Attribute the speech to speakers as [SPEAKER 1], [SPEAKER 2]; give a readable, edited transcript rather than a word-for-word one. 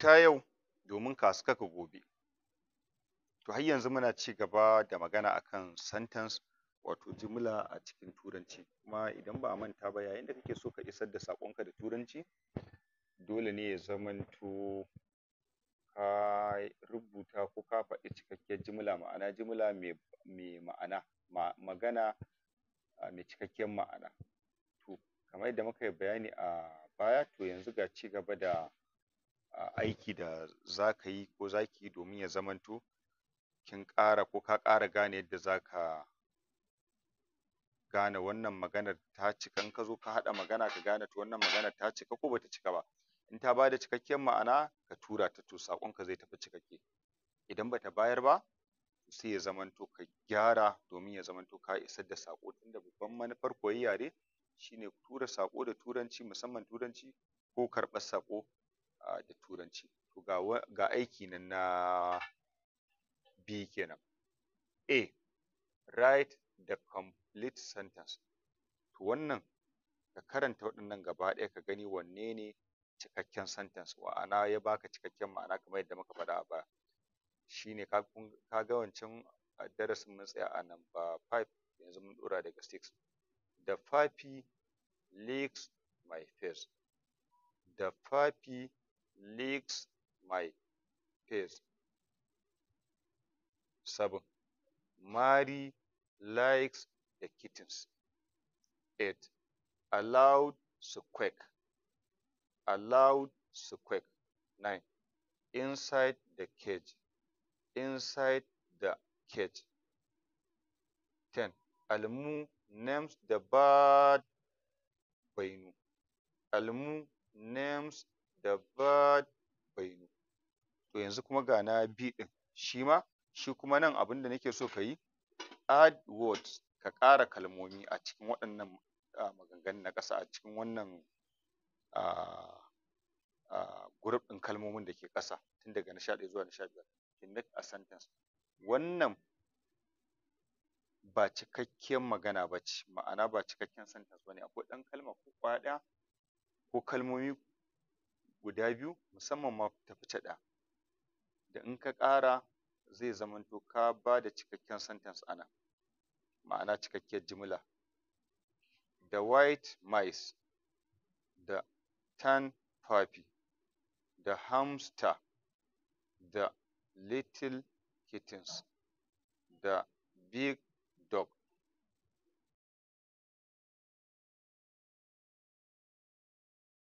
[SPEAKER 1] sha yau domin ka haskaka gobe. To har yanzu muna ci gaba da magana akan sentence wato jumla a cikin Turanci, kuma idan ba a manta ba yayin da kake so ka isar da saƙonka da Turanci dole ne ya zamanto ka rubuta ko ka faɗi cikakkiyar jumla, ma'ana jumla mai ma'ana, magana mai cikakkiyar ma'ana. To kamar yadda muka yi bayani a baya, to yanzu ga ci gaba da aiki da za ka yi ko za ki yi domin ya zamanto kin ƙara ko ka ƙara gane yadda za ka gane wannan maganar ta cika. In ka zo ka haɗa magana ka gane to wannan maganar ta cika ko ba ta cika ba. In ta ba da cikakkiyar ma'ana ka tura ta, to saƙonka zai tafi cikakke. Idan ba ta bayar ba sai ya zamanto ka gyara domin ya zamanto ka isar da saƙo, tunda babban manufar koyon yare shi ne tura saƙo da Turanci, musamman Turanci, ko karɓar saƙo da Turanci. To ga aiki nan na biyu kenan. A. Write the complete sentence. To wannan ka karanta waɗannan gaba ɗaya ka gani wanne ne cikakken sentence, ma'ana ya baka cikakken ma'ana kamar yadda muka faɗa a baya. Shi ne ka ga wancan darasin mun tsaya a number 5, yanzu mun ɗora daga 6. The puppy licks my face. The puppy licks my face. 7. Mary likes the kittens. 8. A loud squeak. A loud squeak. 9. Inside the cage. Inside the cage. 10. Almu names the bird Bainu. Almu names the bird Bainu. To yanzu kuma ga na B ɗin, shi kuma nan abin da nake so ka yi, add words, ka ƙara kalmomi a cikin waɗannan maganganun na ƙasa, a cikin wannan group ɗin kalmomin da ke ƙasa tun daga na 11 zuwa na 15. To make a sentence. Wannan ba cikakkiyar magana ba ce, ma'ana ba cikakken sentence ba ne. Akwai ɗan kalma ko ƙwaya ɗaya ko kalmomi guda biyu, musamman ma ta fice ɗaya, da in ka ƙara zai zamanto ka ba da cikakken sentence a nan, ma'ana cikakkiyar jumla. The white mice. The tan puppy. The hamster. The little kittens. The big